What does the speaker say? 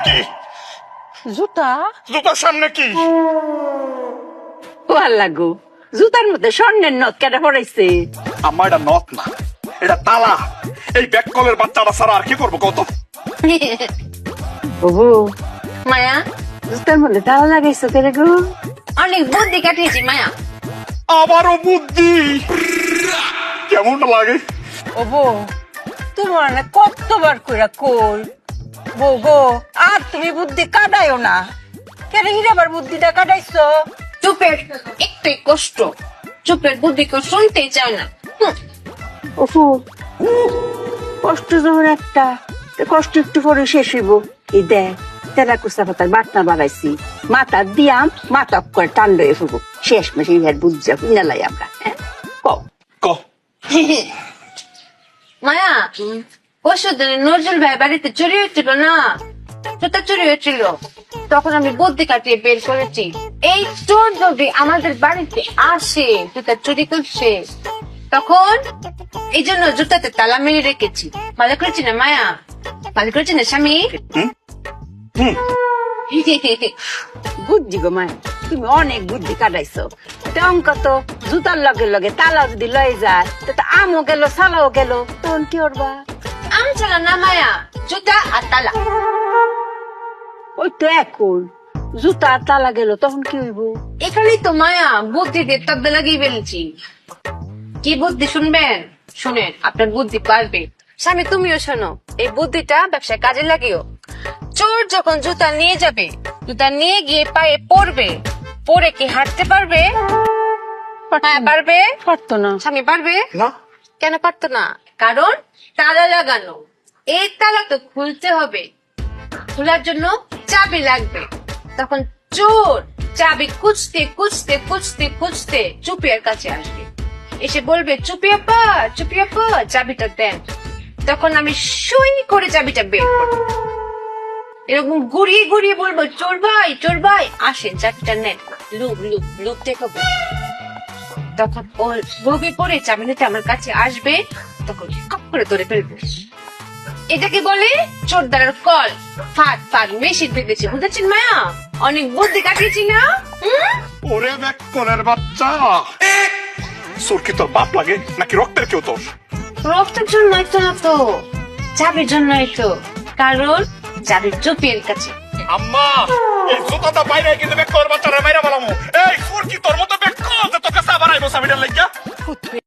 কি জুতা জুতার সামনে কি? ভাল লাগো জুতার মধ্যে স্বর্ণের নথ কেটে পড়াইছে। আমার এটা নথ না, এটা তালা। এই ব্যাককলের বাচ্চারা ছাড়া আর কি করবো কত? ওহো মায়া জুতার মধ্যে তালা লাগাইছো কেন গো? অনেক বুদ্ধি কাটিয়েছি মায়া। আবারও বুদ্ধি, কেমনটা লাগে? ওহো তোমার না কতবার কইরা কই বউ গো আর তুমি বুদ্ধি কাটাইও না। কেন হিরাবার বুদ্ধিটা কাটাইছো? চুপের একটাই কষ্ট, চুপের বুদ্ধি কেউ শুনতেই চায় না। ওহো কষ্ট যখন একটা, তো কষ্ট একটু পরে শেষ হইব। এই দেখ তেলা কুচা পাতার বাটনা বাড়াইছি, মাথা দিয়াম মাথা করে টান লয়ে ফুবো। শেষ মাসে ইহার বুঝা কিনালাই আমরা। হ্যাঁ কও ক মায়া পরশু দিন নজরুল ভাই বাড়িতে চুরি হয়েছিল না, জুতা চুরি হয়েছিল, তখন আমি বুদ্ধি কাটিয়ে বের করেছি এই চোর যদি আমাদের বাড়িতে আসে জুতা চুরি করছে, তখন এই জন্য জুতাতে তালা মেরে রেখেছি। ভালো করেছি না মায়া? ভালো করেছি না স্বামী? বুদ্ধি গো মা, তুমি অনেক বুদ্ধি কাটাইছো। অঙ্ক তো জুতার লগে লগে তালা যদি লয়ে যায় তো আমও গেল সালাও গেল, তখন কি করবা? আম চালা না মায়া, জুতা আর তালা। ওই তো এখন জুতা আর তালা গেল তখন কি হইব? এখানেই তো মায়া বুদ্ধি দিয়ে তব্দে লাগিয়ে ফেলেছি। কি বুদ্ধি শুনবেন? শুনেন, আপনার বুদ্ধি পারবে। স্বামী তুমিও শোনো, এই বুদ্ধিটা ব্যবসায় কাজে লাগিও। চোর যখন জুতা নিয়ে যাবে, জুতা নিয়ে গিয়ে পায়ে পড়বে, পরে কি হাঁটতে পারবে? হ্যাঁ পারবে। পারতো না। স্বামী পারবে না, কেন পারতো না? কারণ তালা লাগানো, এই তালা তো খুলতে হবে, খোলার জন্য চাবি লাগবে। তখন চোর চাবি খুঁজতে খুঁজতে খুঁজতে খুঁজতে চুপিয়ার কাছে আসবে, এসে বলবে চুপি আপা, চুপি আপা চাবিটা দেন। তখন আমি সুই করে চাবিটা বের করবো, এরকম ঘুরিয়ে ঘুরিয়ে বলবো চোর ভাই আসেন চাবিটা নেন, লুক লুক লুক দেখাবো। তখন ও লোভে পড়ে চাবি নিতে আমার কাছে আসবে, তখন কপ করে ধরে ফেলবে। এটাকে বলে চোরদারের কল। ফাট ফাট মেশিন পেতেছি, বুঝেছেন মায়া? অনেক বুদ্ধি কাটিয়েছি না? ওরে ব্যাককলের বাচ্চা, তোর কি তোর বাপ লাগে নাকি রক্তের কেউ তোর? রক্তের জন্যই তো না তো, চাবির জন্যই তো, কারণ চাবির চুপির কাছে। আম্মা এই জুতাটা বাইরে কিন্তু ব্যাককলের বাচ্চারা বাইরে বলামু। এই তোর কি তোর মতো ব্যাককল যে তোকে সাবারাইবো সাবিটার লাগিয়া?